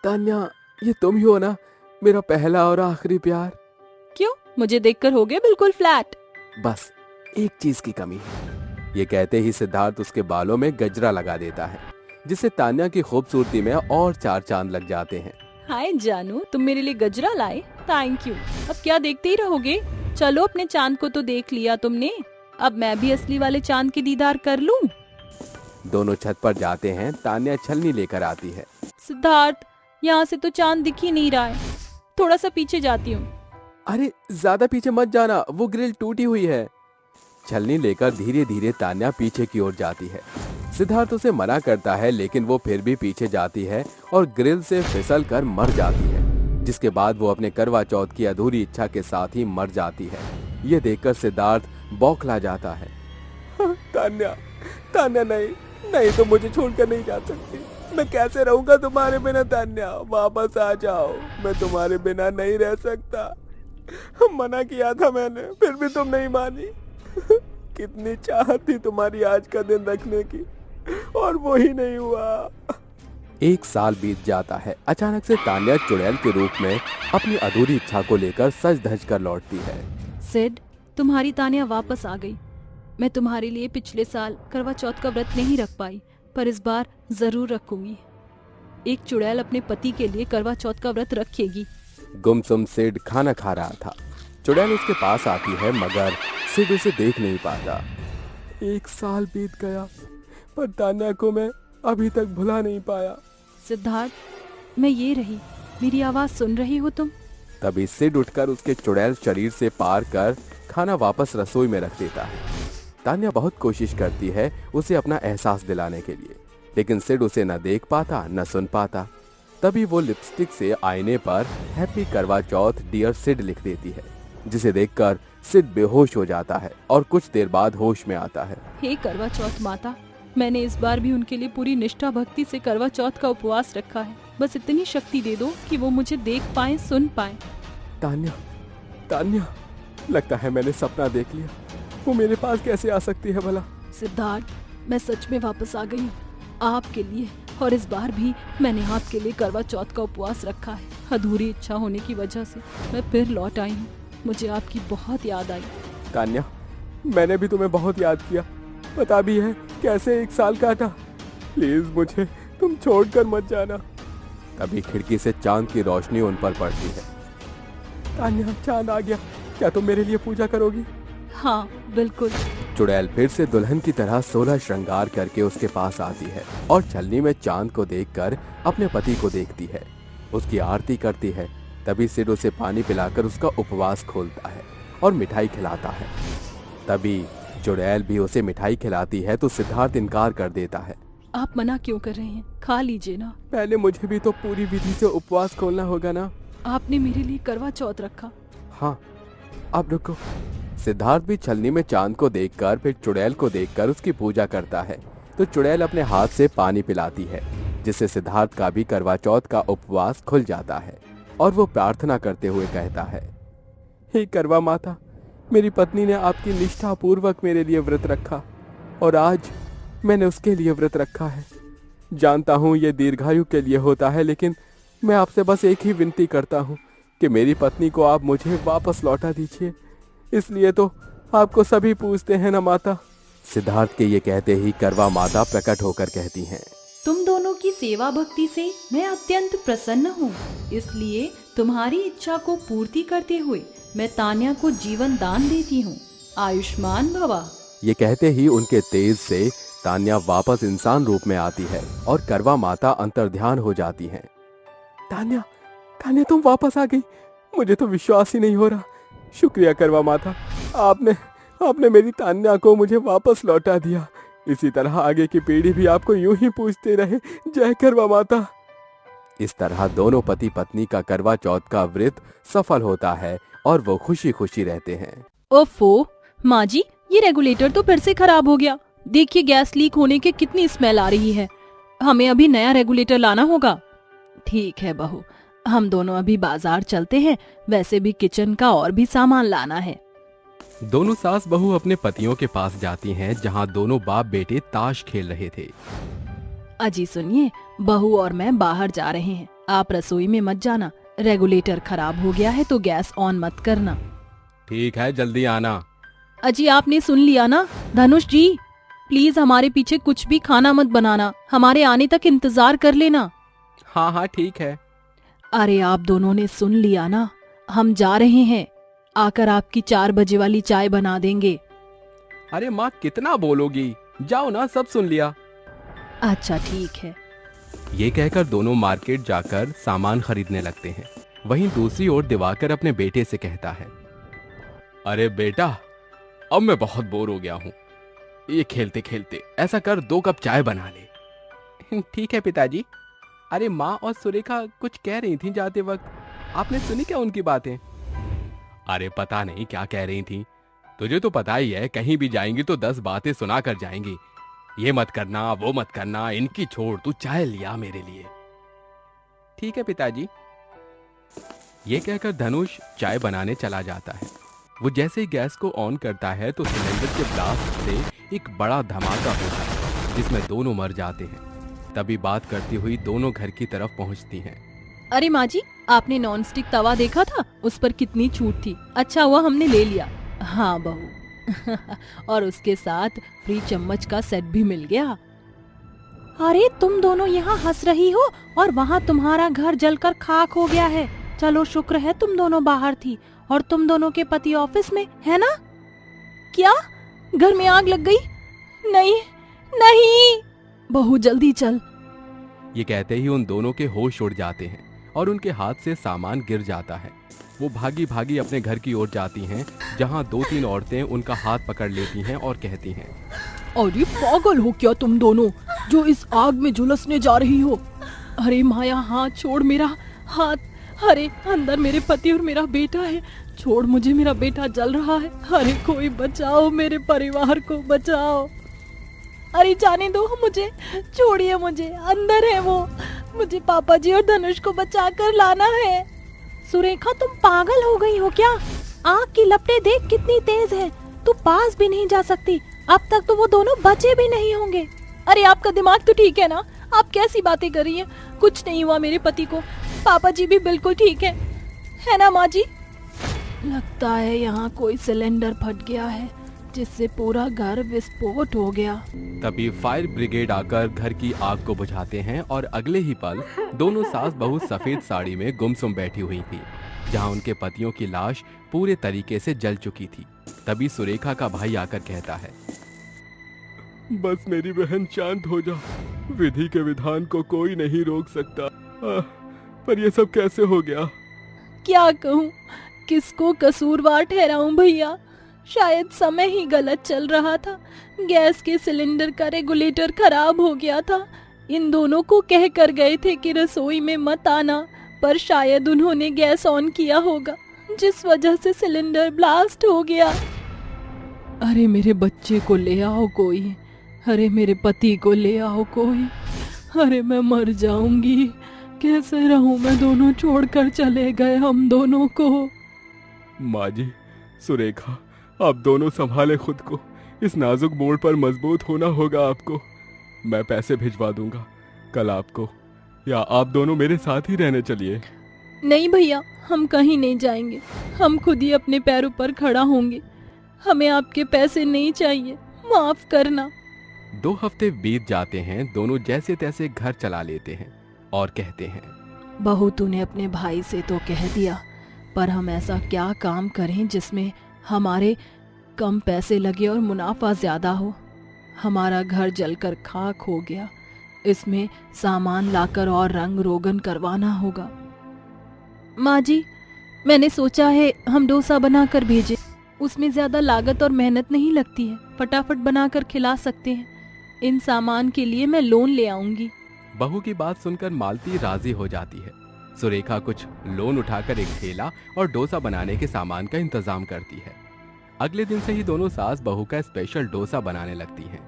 तान्या, ये तुम ही हो ना, मेरा पहला और आखिरी प्यार। क्यों, मुझे देखकर हो गए बिल्कुल फ्लैट। बस एक चीज की कमी है। ये कहते ही सिद्धार्थ उसके बालों में गजरा लगा देता है, जिससे तान्या की खूबसूरती में और 4 चांद लग जाते हैं। हाय जानू, तुम मेरे लिए गजरा लाए, थैंक यू। अब क्या देखते ही रहोगे, चलो अपने चांद को तो देख लिया तुमने, अब मैं भी असली वाले चांद की दीदार कर लूं। दोनों छत पर जाते हैं। तान्या छलनी लेकर आती है। सिद्धार्थ, यहाँ से तो चांद दिख ही नहीं रहा है, थोड़ा सा पीछे जाती हूँ। अरे ज्यादा पीछे मत जाना, वो ग्रिल टूटी हुई है। छलनी लेकर धीरे धीरे तान्या पीछे की ओर जाती है। सिद्धार्थ उसे मना करता है, लेकिन वो फिर भी पीछे जाती है और ग्रिल से फिसल कर मर जाती है, जिसके बाद वो अपने करवा चौथ की अधूरी इच्छा के साथ ही मर जाती है। ये देखकर सिद्धार्थ बौखला जाता है। तान्या, तान्या नहीं तो मुझे छोड़कर नहीं जा सकती। मैं कैसे रहूंगा तुम्हारे बिना? तान्या वापस आ जाओ, मैं तुम्हारे बिना नहीं रह सकता। मना किया था मैंने, फिर भी तुम नहीं मानी। कितनी चाहत थी तुम्हारी आज का दिन रखने की, और वो ही नहीं हुआ। 1 साल बीत जाता है। अचानक से तान्या चुड़ैल के रूप में अपनी अधूरी इच्छा को लेकर सज धज कर लौटती है। सिड, तुम्हारी तान्या वापस आ गई। मैं तुम्हारे लिए पिछले साल करवा चौथ का व्रत नहीं रख पाई, पर इस बार जरूर रखूंगी। एक चुड़ैल अपने पति के लिए करवा चौथ का व्रत रखेगी। गुमसुम सिड खाना खा रहा था। चुड़ैल उसके पास आती है, मगर सिड उसे देख नहीं पाता। 1 साल बीत गया, पर तान्या को मैं अभी तक भुला नहीं पाया। सिद्धार्थ, मैं ये रही, मेरी आवाज सुन रही हो तुम? तभी सिड उठकर उसके चुड़ैल शरीर से पार कर खाना वापस रसोई में रख देता है। तान्या बहुत कोशिश करती है उसे अपना एहसास दिलाने के लिए, लेकिन सिड उसे न देख पाता न सुन पाता। तभी वो लिपस्टिक से आईने पर हैप्पी करवा चौथ डियर सिड लिख देती है, जिसे देखकर सिड बेहोश हो जाता है और कुछ देर बाद होश में आता है। हे करवा चौथ माता, मैंने इस बार भी उनके लिए पूरी निष्ठा भक्ति से करवा चौथ का उपवास रखा है। बस इतनी शक्ति दे दो कि वो मुझे देख पाए, सुन पाए। तान्या, तान्या, लगता है मैंने सपना देख लिया। वो मेरे पास कैसे आ सकती है भला? सिद्धार्थ, मैं सच में वापस आ गई हूँ आपके लिए, और इस बार भी मैंने आपके लिए करवा चौथ का उपवास रखा है। अधूरी इच्छा होने की वजह से मैं फिर लौट आई हूँ। मुझे आपकी बहुत याद आई। तान्या, मैंने भी तुम्हें बहुत याद किया। पता भी है कैसे 1 साल काटा। प्लीज मुझे तुम छोड़कर मत जाना। तभी खिड़की से चांद की रोशनी उन पर पड़ती है। तान्या, चांद आ गया, क्या तुम मेरे लिए पूजा करोगी? हाँ बिल्कुल। चुड़ैल फिर से दुल्हन की तरह 16 श्रृंगार करके उसके पास आती है और छलनी में चांद को देखकर अपने पति को देखती है, उसकी आरती करती है। तभी सिड उसे पानी पिलाकर उसका उपवास खोलता है और मिठाई खिलाता है। तभी चुड़ैल भी उसे मिठाई खिलाती है, तो सिद्धार्थ इनकार कर देता है। आप मना क्यों कर रहे हैं? खा लीजिए ना। पहले मुझे भी तो पूरी विधि से उपवास खोलना होगा ना। आपने मेरे लिए करवा चौथ रखा। हाँ, अब रुको। सिद्धार्थ भी छलनी में चांद को देखकर फिर चुड़ैल को देखकर उसकी पूजा करता है, तो चुड़ैल अपने हाथ से पानी पिलाती है, जिससे सिद्धार्थ का भी करवा चौथ का उपवास खुल जाता है और वो प्रार्थना करते हुए कहता है, हे करवा माता, मेरी पत्नी ने आपकी निष्ठा पूर्वक मेरे लिए व्रत रखा और आज मैंने उसके लिए व्रत रखा है। जानता हूँ ये दीर्घायु के लिए होता है, लेकिन मैं आपसे बस एक ही विनती करता हूँ कि मेरी पत्नी को आप मुझे वापस लौटा दीजिए। इसलिए तो आपको सभी पूछते हैं ना माता। सिद्धार्थ के ये कहते ही करवा माता प्रकट होकर कहती हैं, तुम दोनों की सेवा भक्ति से मैं अत्यंत प्रसन्न हूँ, इसलिए तुम्हारी इच्छा को पूर्ति करते हुए मैं तान्या को जीवन दान देती हूँ। आयुष्मान भवा। ये कहते ही उनके तेज से तान्या वापस इंसान रूप में आती है और करवा माता अंतर्ध्यान हो जाती हैं। तान्या, तान्या तुम वापस आ गई, मुझे तो विश्वास ही नहीं हो रहा। शुक्रिया करवा माता, आपने मेरी तान्या को मुझे वापस लौटा दिया। इसी तरह आगे की पीढ़ी भी आपको यूं ही पूछते रहे। जय करवा माता। इस तरह दोनों पति पत्नी का करवा चौथ का व्रत सफल होता है और वो खुशी खुशी रहते हैं। ओफो माँ जी, ये रेगुलेटर तो फिर से खराब हो गया। देखिए गैस लीक होने की कितनी स्मेल आ रही है। हमें अभी नया रेगुलेटर लाना होगा। ठीक है बहू, हम दोनों अभी बाजार चलते हैं। वैसे भी किचन का और भी सामान लाना है। दोनों सास बहू अपने पतियों के पास जाती हैं, जहां दोनों बाप बेटे ताश खेल रहे थे। अजी सुनिए, बहू और मैं बाहर जा रहे हैं, आप रसोई में मत जाना। रेगुलेटर खराब हो गया है तो गैस ऑन मत करना। ठीक है, जल्दी आना। अजी आपने सुन लिया ना। धनुष जी प्लीज हमारे पीछे कुछ भी खाना मत बनाना, हमारे आने तक इंतजार कर लेना। हाँ हाँ ठीक है। अरे आप दोनों ने सुन लिया ना, हम जा रहे हैं, आकर आपकी 4 बजे वाली चाय बना देंगे। अरे माँ कितना बोलोगी, जाओ ना, सब सुन लिया। अच्छा ठीक है। ये कहकर दोनों मार्केट जाकर सामान खरीदने लगते हैं। वहीं दूसरी ओर दिवाकर अपने बेटे से कहता है, अरे बेटा अब मैं बहुत बोर हो गया हूँ, ये खेलते खेलते ऐसा कर 2 कप चाय बना ले। ठीक है पिताजी। अरे माँ और सुरेखा कुछ कह रही थी जाते वक्त, आपने सुनी क्या उनकी बातें? अरे पता नहीं क्या कह रही थी, तुझे तो पता ही है कहीं भी जाएंगी तो 10 बातें सुना कर जाएंगी। ये मत करना, वो मत करना, इनकी छोड़, तू चाय लिया मेरे लिए। ठीक है पिताजी। ये कहकर धनुष चाय बनाने चला जाता है। वो जैसे ही गैस को ऑन करता है तो सिलेंडर के ब्लास्ट से एक बड़ा धमाका होता है जिसमें दोनों मर जाते हैं। तभी बात करती हुई दोनों घर की तरफ पहुंचती हैं। अरे माँ जी आपने नॉन स्टिक तवा देखा था, उस पर कितनी छूट थी, अच्छा हुआ हमने ले लिया। हाँ बहू और उसके साथ फ्री चम्मच का सेट भी मिल गया। अरे तुम दोनों यहाँ हंस रही हो और वहाँ तुम्हारा घर जलकर खाक हो गया है। चलो शुक्र है तुम दोनों बाहर थी और तुम दोनों के पति ऑफिस में है ना। क्या घर में आग लग गई? नहीं नहीं बहू जल्दी चल। ये कहते ही उन दोनों के होश उड़ जाते हैं और उनके हाथ से सामान गिर जाता है। वो भागी भागी अपने घर की ओर जाती हैं, जहां 2-3 औरतें उनका हाथ पकड़ लेती हैं और कहती हैं, अरे पागल हो क्या तुम दोनों, जो इस आग में झुलसने जा रही हो। अरे माया हाथ छोड़ मेरा हाथ, अरे अंदर मेरे पति और मेरा बेटा है, छोड़ मुझे, मेरा बेटा जल रहा है। अरे कोई बचाओ, मेरे परिवार को बचाओ। अरे जाने दो मुझे, छोड़िए मुझे, अंदर है वो, मुझे पापा जी और धनुष को बचा कर लाना है। सुरेखा तुम पागल हो गई हो क्या? आग की लपटें देख कितनी तेज है, तू पास भी नहीं जा सकती। अब तक तो वो दोनों बचे भी नहीं होंगे। अरे आपका दिमाग तो ठीक है ना, आप कैसी बातें कर रही हैं? कुछ नहीं हुआ मेरे पति को, पापा जी भी बिल्कुल ठीक है ना माँ जी? लगता है यहाँ कोई सिलेंडर फट गया है जिससे पूरा घर विस्फोट हो गया। तभी फायर ब्रिगेड आकर घर की आग को बुझाते हैं और अगले ही पल दोनों सास बहू सफेद साड़ी में गुमसुम बैठी हुई थी, जहां उनके पतियों की लाश पूरे तरीके से जल चुकी थी। तभी सुरेखा का भाई आकर कहता है, बस मेरी बहन शांत हो जा, विधि के विधान को कोई नहीं रोक सकता। पर ये सब कैसे हो गया? क्या कहूँ, किसको कसूरवार ठहराऊं भैया? शायद समय ही गलत चल रहा था, गैस के सिलेंडर का रेगुलेटर खराब हो गया था। इन दोनों को कह कर गए थे कि रसोई में मत आना, पर शायद उन्होंने गैस ऑन किया होगा, जिस वजह से सिलेंडर ब्लास्ट हो गया। अरे मेरे बच्चे को ले आओ कोई, अरे मेरे पति को ले आओ कोई, अरे मैं मर जाऊंगी, कैसे रहूं मैं, दोनों छोड़कर चले गए हम दोनों को। माँ जी, सुरेखा, आप दोनों संभाले खुद को, इस नाजुक मोड़ पर मजबूत होना होगा आपको। मैं पैसे भिजवा दूंगा कल आपको, या आप दोनों मेरे साथ ही रहने चलिए। नहीं भैया, हम कहीं नहीं जाएंगे, हम खुद ही अपने पैरों पर खड़ा होंगे, हमें आपके पैसे नहीं चाहिए, माफ करना। 2 हफ्ते बीत जाते हैं, दोनों जैसे तैसे घर चला लेते हैं और कहते हैं, बहू तूने अपने भाई से तो कह दिया, पर हम ऐसा क्या काम करें जिसमें हमारे कम पैसे लगे और मुनाफा ज्यादा हो। हमारा घर जलकर खाक हो गया, इसमें सामान लाकर और रंग रोगन करवाना होगा। माँ जी, मैंने सोचा है हम डोसा बनाकर भेजें, उसमें ज्यादा लागत और मेहनत नहीं लगती है, फटाफट बनाकर खिला सकते हैं। इन सामान के लिए मैं लोन ले आऊंगी। बहू की बात सुनकर मालती राजी हो जाती है। सुरेखा कुछ लोन उठाकर एक ठेला और डोसा बनाने के सामान का इंतजाम करती है। अगले दिन से ही दोनों सास बहू का स्पेशल डोसा बनाने लगती हैं।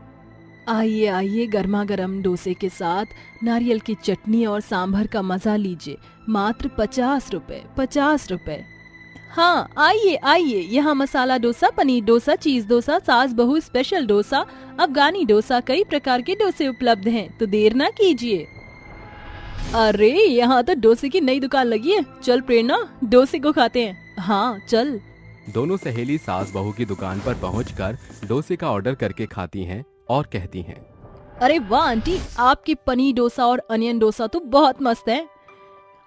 आइए आइए, गर्मा गर्म डोसे के साथ नारियल की चटनी और सांभर का मजा लीजिए, मात्र 50 रुपए, 50 रुपए। हाँ आइए आइए, यहाँ मसाला डोसा, पनीर डोसा, चीज डोसा, सास बहू स्पेशल डोसा, अफगानी डोसा, कई प्रकार के डोसे उपलब्ध हैं, तो देर ना कीजिए। अरे यहाँ तो डोसे की नई दुकान लगी है, चल प्रेरणा डोसे को खाते हैं। हाँ चल। दोनों सहेली सास बहू की दुकान पर पहुंचकर डोसे का ऑर्डर करके खाती हैं और कहती हैं, अरे वाह आंटी, आपकी पनीर डोसा और अनियन डोसा तो बहुत मस्त है।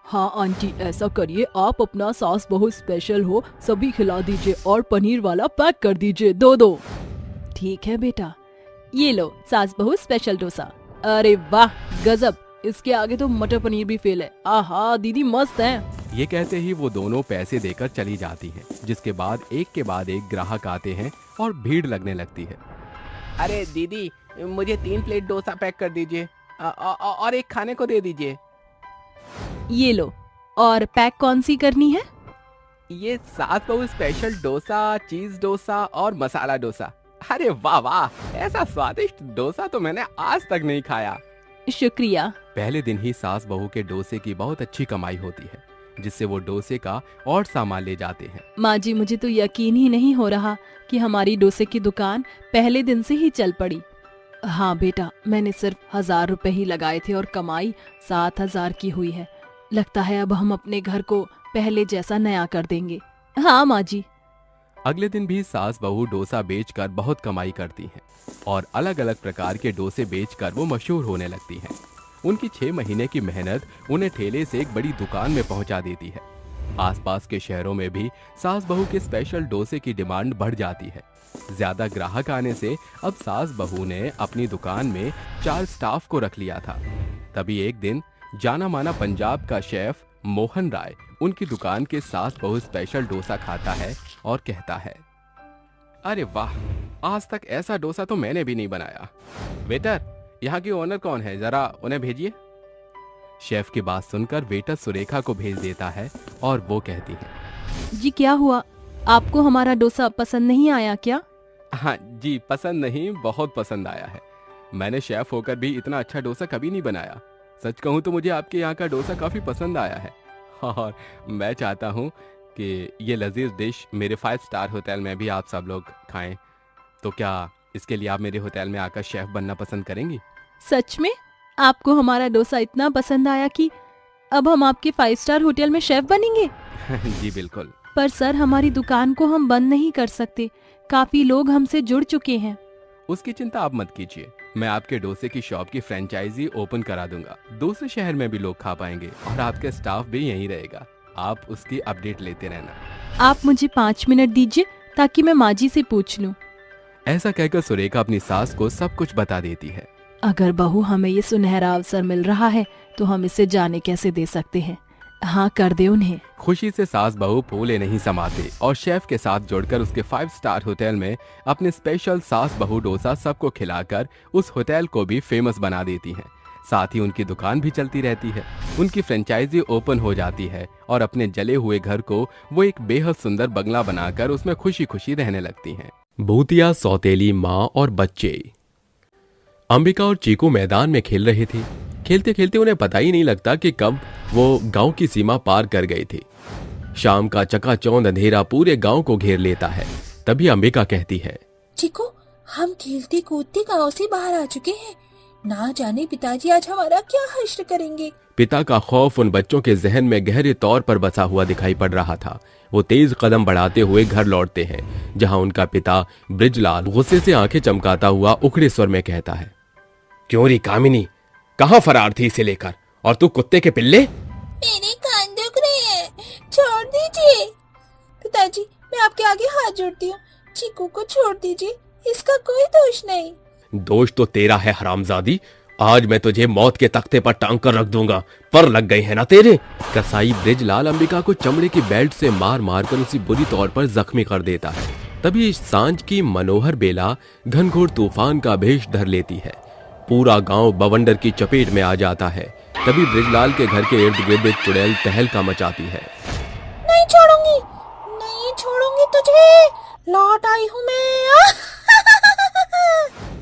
हाँ आंटी, ऐसा करिए, आप अपना सास बहू स्पेशल हो सभी खिला दीजिए और पनीर वाला पैक कर दीजिए, दो। ठीक है बेटा, ये लो सास बहू स्पेशल डोसा। अरे वाह गजब, इसके आगे तो मटर पनीर भी फेल है। आहा दीदी मस्त है। ये कहते ही वो दोनों पैसे देकर चली जाती हैं, जिसके बाद एक ग्राहक आते हैं और भीड़ लगने लगती है। अरे दीदी, मुझे 3 प्लेट डोसा पैक कर दीजिए और एक खाने को दे दीजिए। ये लो, और पैक कौन सी करनी है? ये सास बहू स्पेशल डोसा, चीज डोसा और मसाला डोसा। अरे वाह वाह, ऐसा स्वादिष्ट डोसा तो मैंने आज तक नहीं खाया। शुक्रिया। पहले दिन ही सास बहू के डोसे की बहुत अच्छी कमाई होती है, जिससे वो डोसे का और सामान ले जाते हैं। माँ जी, मुझे तो यकीन ही नहीं हो रहा कि हमारी डोसे की दुकान पहले दिन से ही चल पड़ी। हाँ बेटा, मैंने सिर्फ 1000 रुपए ही लगाए थे और कमाई 7000 की हुई है। लगता है अब हम अपने घर को पहले जैसा नया कर देंगे। हाँ माँ जी। अगले दिन भी सास बहू डोसा बेचकर बहुत कमाई करती हैं और अलग अलग प्रकार के डोसे बेचकर वो मशहूर होने लगती हैं। उनकी 6 महीने की मेहनत उन्हें ठेले से एक बड़ी दुकान में पहुंचा देती है। आसपास के शहरों में भी सास बहू के स्पेशल डोसे की डिमांड बढ़ जाती है। ज्यादा ग्राहक आने से अब सास बहू ने अपनी दुकान में 4 स्टाफ को रख लिया था। तभी एक दिन जाना माना पंजाब का शेफ मोहन राय उनकी दुकान के सास बहू स्पेशल डोसा खाता है और कहता है, अरे वाह, आज तक ऐसा डोसा तो मैंने भी नहीं बनाया। वेटर, यहाँ की ओनर कौन है, जरा उन्हें भेजिए। शेफ की बात सुनकर वेटर सुरेखा को भेज देता है और वो कहती है, जी क्या हुआ, आपको हमारा डोसा पसंद नहीं आया क्या? हाँ जी, पसंद नहीं, बहुत पसंद आया है। मैंने शेफ होकर भी इतना अच्छा डोसा कभी नहीं बनाया। सच कहूँ तो मुझे आपके यहाँ का डोसा काफी पसंद आया है और मैं चाहता हूँ कि ये लजीज डिश मेरे 5 स्टार होटल में भी आप सब लोग खाएं। तो क्या इसके लिए आप मेरे होटल में आकर शेफ बनना पसंद करेंगी? सच में आपको हमारा डोसा इतना पसंद आया कि अब हम आपके 5 स्टार होटल में शेफ बनेंगे? जी बिल्कुल। पर सर, हमारी दुकान को हम बंद नहीं कर सकते, काफी लोग हमसे जुड़ चुके हैं। उसकी चिंता आप मत कीजिए, मैं आपके डोसे की शॉप की फ्रेंचाइजी ओपन करा दूंगा। दूसरे शहर में भी लोग खा पाएंगे और आपका स्टाफ भी यहीं रहेगा। आप उसकी अपडेट लेते रहना। आप मुझे 5 मिनट दीजिए ताकि मैं माँ जी से पूछ लूं। ऐसा कहकर सुरेखा अपनी सास को सब कुछ बता देती है। अगर बहू हमें ये सुनहरा अवसर मिल रहा है तो हम इसे जाने कैसे दे सकते हैं। हाँ, कर दे उन्हें। खुशी से सास बहू फूले नहीं समाते और शेफ के साथ जुड़कर उसके 5 स्टार होटल में अपने स्पेशल सास बहू डोसा सबको खिलाकर उस होटल को भी फेमस बना देती हैं। साथ ही उनकी दुकान भी चलती रहती है। उनकी फ्रेंचाइजी ओपन हो जाती है और अपने जले हुए घर को वो एक बेहद सुंदर बंगला बनाकर उसमें खुशी खुशी रहने लगती हैं। भूतिया सौतेली माँ और बच्चे। अंबिका और चीकू मैदान में खेल रहे थे। खेलते खेलते उन्हें पता ही नहीं लगता कि कब वो गांव की सीमा पार कर गए थे। शाम का चकाचौंध अंधेरा पूरे गांव को घेर लेता है। तभी अंबिका कहती है, चिकू, हम खेलते कूदते गांव से बाहर आ चुके हैं। ना जाने पिताजी आज हमारा क्या हश्र करेंगे। पिता का खौफ उन बच्चों के जहन में गहरे तौर पर बसा हुआ दिखाई पड़ रहा था। वो तेज कदम बढ़ाते हुए घर लौटते हैं, जहां उनका पिता ब्रिजलाल गुस्से से आंखें चमकाता हुआ उखड़े स्वर में कहता है, क्यों री कामिनी, कहाँ फरार थी इसे लेकर? और तू कुत्ते के पिल्ले? मेरे कान दुख रहे हैं, छोड़ दीजिए। पिताजी, मैं आपके आगे हाथ जोड़ती हूँ, चीकू को छोड़ दीजिए, इसका कोई दोष नहीं। दोष तो तेरा है हरामजादी। आज मैं तुझे मौत के तख्ते पर टांग कर रख दूंगा। पर लग गए हैं ना तेरे। कसाई ब्रिजलाल अंबिका को चमड़े की बेल्ट से मार मार कर उसे बुरी तौर पर जख्मी कर देता है। तभी सांझ की मनोहर बेला घनघोर तूफान का भेष धर लेती है। पूरा गांव बवंडर की चपेट में आ जाता है। तभी ब्रिजलाल के घर के इर्द गिर्द एक चुड़ैल तहलका मचाती है। नहीं छोड़ूंगी, नहीं छोड़ूंगी तुझे, लौट आई हूँ मैं।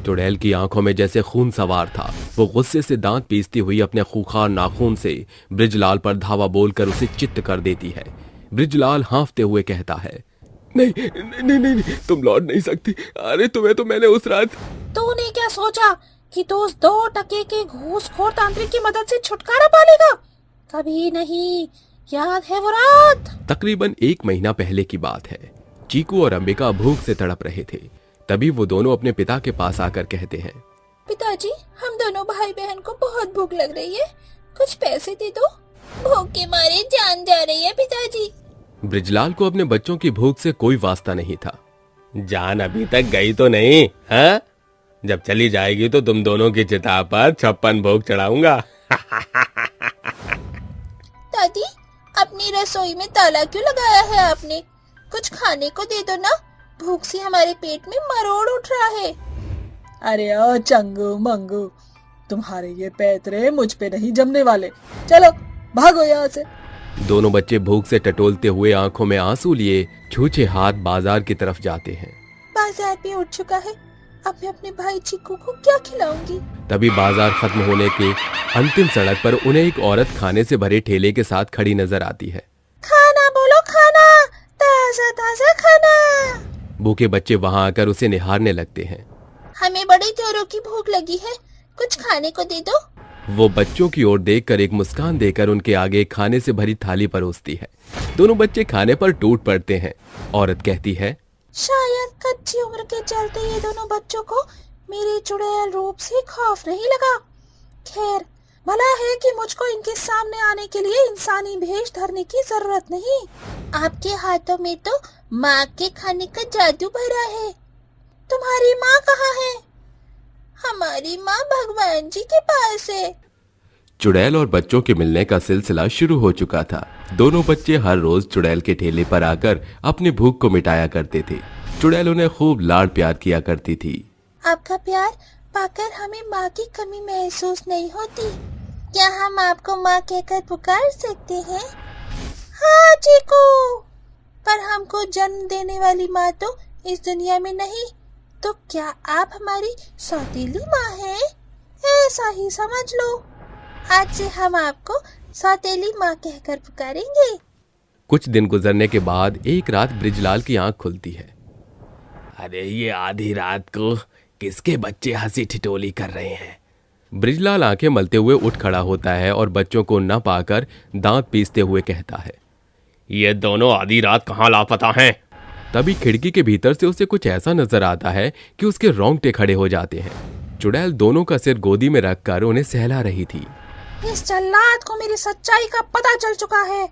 चुड़ैल की आंखों में जैसे खून सवार था। वो गुस्से से दांत पीसती हुई अपने खूंखार नाखून से ब्रिजलाल पर धावा बोलकर उसे चित्त कर देती है। ब्रिजलाल हांफते हुए कहता है, नहीं नहीं नहीं, नहीं, नहीं तुम लौट नहीं सकती। अरे तुम्हें तो मैंने उस रात। तूने क्या सोचा कि तू उस 2 टके के घूसखोर तांत्रिक की मदद से छुटकारा पा लेगा? कभी नहीं, याद है वो रात? तकरीबन 1 महीना पहले की बात है। चीकू और अंबिका भूख से तड़प रहे थे। तभी वो दोनों अपने पिता के पास आकर कहते हैं, पिताजी, हम दोनों भाई बहन को बहुत भूख लग रही है, कुछ पैसे दे दो, भूख के मारे जान जा रही है पिताजी। ब्रिजलाल को अपने बच्चों की भूख से कोई वास्ता नहीं था। जान अभी तक गई तो नहीं, हाँ? जब चली जाएगी तो तुम दोनों की चिता पर 56 भोग चढ़ाऊंगा। दादी, अपनी रसोई में ताला क्यों लगाया है आपने? कुछ खाने को दे दो ना, भूख से हमारे पेट में मरोड़ उठ रहा है। अरे ओ चंगू मंगू, तुम्हारे ये पैतरे मुझ पे नहीं जमने वाले, चलो भागो यहाँ से। दोनों बच्चे भूख से टटोलते हुए आंखों में आंसू लिए छूछे हाथ बाजार की तरफ जाते हैं। बाजार भी उठ चुका है, अब मैं अपने भाई चीकू को क्या खिलाऊंगी? तभी बाजार खत्म होने के अंतिम सड़क पर उन्हें एक औरत खाने से भरे ठेले के साथ खड़ी नजर आती है। खाना बोलो, खाना, ताजा ताजा खाना। भूखे बच्चे वहां आकर उसे निहारने लगते हैं। हमें बड़ी जोरों की भूख लगी है, कुछ खाने को दे दो। वो बच्चों की ओर देखकर एक मुस्कान देकर उनके आगे खाने से भरी थाली परोसती है। दोनों बच्चे खाने पर टूट पड़ते हैं। औरत कहती है, शायद कच्ची उम्र के चलते ये दोनों बच्चों को मेरे चुड़ैल रूप से खौफ नहीं लगा। खैर, भला है कि मुझको इनके सामने आने के लिए इंसानी भेष धरने की जरूरत नहीं। आपके हाथों में तो माँ के खाने का जादू भरा है। तुम्हारी माँ कहाँ है? हमारी माँ भगवान जी के पास है। चुड़ैल और बच्चों के मिलने का सिलसिला शुरू हो चुका था। दोनों बच्चे हर रोज चुड़ैल के ठेले पर आकर अपनी भूख को मिटाया करते थे। चुड़ैल उन्हें खूब लाड़ प्यार किया करती थी। आपका प्यार पाकर हमें माँ की कमी महसूस नहीं होती। क्या हम आपको माँ कहकर पुकार सकते हैं? हाँ चीकू, पर हमको जन्म देने वाली माँ तो इस दुनिया में नहीं, तो क्या आप हमारी सौतेली माँ हैं? ऐसा ही समझ लो। आज से हम आपको सौतेली माँ कहकर पुकारेंगे। कुछ दिन गुजरने के बाद एक रात ब्रिजलाल की आंख खुलती है। अरे ये आधी रात को किसके बच्चे हंसी ठिठोली कर रहे हैं? ब्रिजलाल आंखें मलते हुए उठ खड़ा होता है और बच्चों को न पाकर दांत पीसते हुए कहता है, ये दोनों आधी रात कहाँ लापता हैं? तभी खिड़की के भीतर से उसे कुछ ऐसा नजर आता है कि उसके रोंगटे खड़े हो जाते हैं। चुड़ैल दोनों का सिर गोदी में रखकर उन्हें सहला रही थी। इस जल्लाद को मेरी सच्चाई का पता चल चुका है।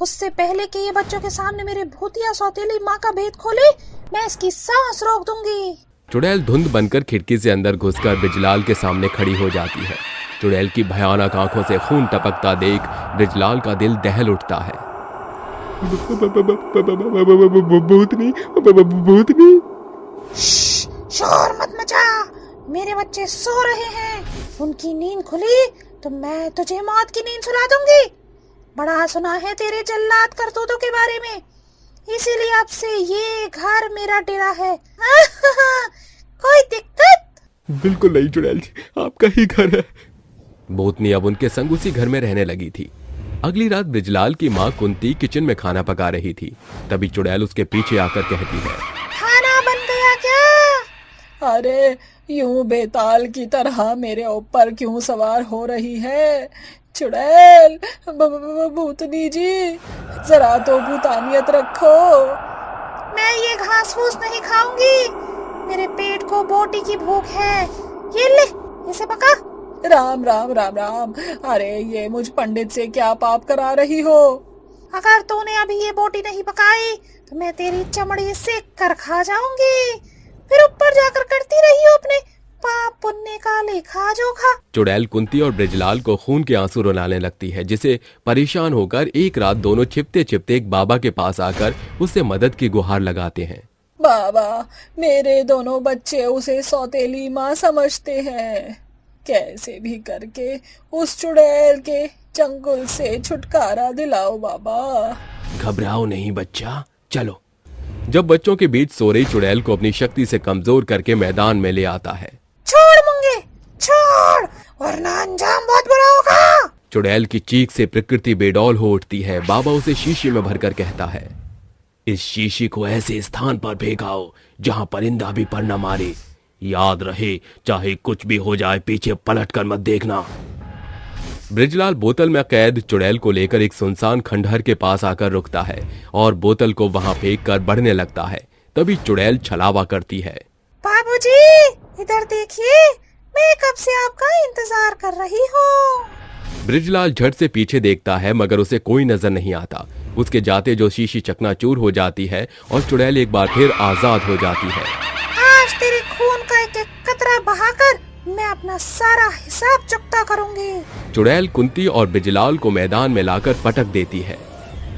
उससे पहले कि ये बच्चों के सामने मेरे भूतिया सौतेली माँ का भेद खोले, मैं इसकी सांस रोक दूंगी। चुड़ैल धुंध बनकर खिड़की से अंदर घुसकर ब्रिजलाल के सामने खड़ी हो जाती है। चुड़ैल की भयानक आंखों से खून टपकता देख ब्रिजलाल का दिल दहल उठता है। भूतनी। शोर मत मचा, मेरे बच्चे सो रहे हैं। उनकी नींद खुली तो मैं तुझे मौत की नींद सुला दूंगी। बड़ा सुना है तेरे जल्लाद करतूतों के बारे में, इसीलिए अब से ये घर मेरा डेरा है। कोई दिक्कत? बिल्कुल नहीं चुड़ैल जी, आपका ही घर है। भूतनी अब उनके संग उसी घर में रहने लगी थी। अगली रात ब्रिजलाल की माँ कुंती किचन में खाना पका रही थी। तभी चुड़ैल उसके पीछे आकर कहती है, खाना बन गया क्या? अरे यूं बेताल की तरह मेरे ऊपर क्यों सवार हो रही है? चुड़ैल, भूतनी जी, जरा तो भूतानियत रखो। मैं ये घास फूस नहीं खाऊंगी, मेरे पेट को बोटी की भूख है। ये ले, इसे पका। राम राम राम राम, अरे ये मुझ पंडित से क्या पाप करा रही हो? अगर तूने अभी ये बोटी नहीं पकाई तो मैं तेरी चमड़ी सेक कर खा जाऊंगी, फिर ऊपर जाकर करती रही हो अपने पाप पुण्य का लेखा जोखा। चुड़ैल कुंती और ब्रिजलाल को खून के आंसू रुलाने लगती है, जिसे परेशान होकर एक रात दोनों छिपते छिपते एक बाबा के पास आकर उससे मदद की गुहार लगाते हैं। बाबा, मेरे दोनों बच्चे उसे सौतेली माँ समझते हैं, कैसे भी करके उस चुड़ैल के चंगुल से छुटकारा दिलाओ बाबा। घबराओ नहीं बच्चा, चलो। जब बच्चों के बीच सो रही चुड़ैल को अपनी शक्ति से कमजोर करके मैदान में ले आता है। छोड़ मुंगे, छोड़, वरना अंजाम बहुत बुरा होगा। चुड़ैल की चीख से प्रकृति बेडौल हो उठती है। बाबा उसे शीशी में भरकर कहता है, इस शीशी को ऐसे स्थान पर फेंकाओ जहां परिंदा भी पर न मारे। याद रहे, चाहे कुछ भी हो जाए, पीछे पलट कर मत देखना। ब्रिजलाल बोतल में कैद चुड़ैल को लेकर एक सुनसान खंडहर के पास आकर रुकता है और बोतल को वहां फेंक कर बढ़ने लगता है। तभी चुड़ैल छलावा करती है। बाबूजी, इधर देखिए, मैं कब से आपका इंतजार कर रही हूँ। ब्रिजलाल झट से पीछे देखता है मगर उसे कोई नजर नहीं आता। उसके जाते जो शीशी चकनाचूर हो जाती है और चुड़ैल एक बार फिर आजाद हो जाती है। आज तेरे खून का एक एक कतरा बहाकर मैं अपना सारा हिसाब चुकता करूंगी। चुड़ैल कुंती और ब्रिजलाल को मैदान में लाकर पटक देती है।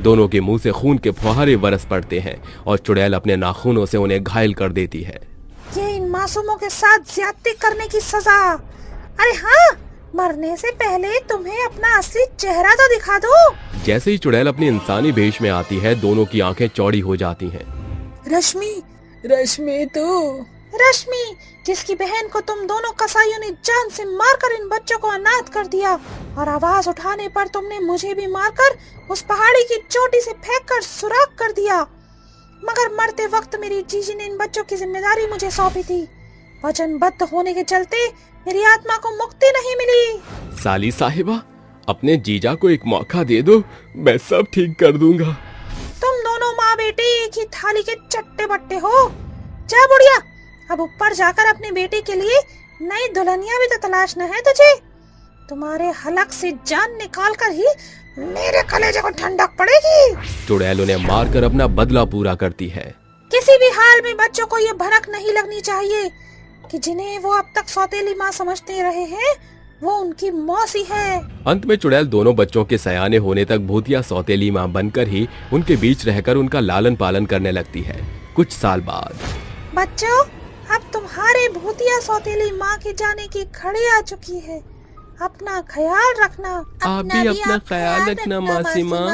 दोनों के मुंह से खून के फुहारे बरस पड़ते हैं और चुड़ैल अपने नाखूनों से उन्हें घायल कर देती है। ये इन मासूमों के साथ ज्यादती करने की सजा। अरे हाँ, मरने से पहले तुम्हें अपना असली चेहरा तो दिखा दो। जैसे ही चुड़ैल अपनी इंसानी भेष में आती है, दोनों की आंखें चौड़ी हो जाती हैं। रश्मि, रश्मि तू, रश्मि, जिसकी बहन को तुम दोनों कसाईयों ने जान से मारकर इन बच्चों को अनाथ कर दिया और आवाज उठाने पर तुमने मुझे भी मारकर उस पहाड़ी की चोटी से फेंककर सुराख कर दिया। मगर मरते वक्त मेरी जीजी ने इन बच्चों की जिम्मेदारी मुझे सौंपी थी। वचनबद्ध होने के चलते मेरी आत्मा को मुक्ति नहीं मिली। साली साहिबा, अपने जीजा को एक मौका दे दो, मैं सब ठीक कर दूंगा। तुम दोनों माँ बेटे एक ही थाली के चट्टे बट्टे हो। जा बुढ़िया, अब ऊपर जाकर अपने बेटे के लिए नई दुल्हनिया भी तो तलाशना है तुझे। तुम्हारे हलक से जान निकाल कर ही मेरे कलेजे को ठंडक पड़ेगी। चुड़ैल उन्हें मारकर अपना बदला पूरा करती है। किसी भी हाल में बच्चों को ये भनक नहीं लगनी चाहिए कि जिन्हें वो अब तक सौतेली माँ समझते रहे हैं वो उनकी मौसी है। अंत में चुड़ैल दोनों बच्चों के सयाने होने तक भूतिया सौतेली माँ बनकर ही उनके बीच रहकर उनका लालन पालन करने लगती है। कुछ साल बाद, बच्चों, अब तुम्हारे भूतिया सौतेली माँ के जाने की घड़ी आ चुकी है। अपना ख्याल रखना। आप भी अपना ख्याल रखना मासी माँ।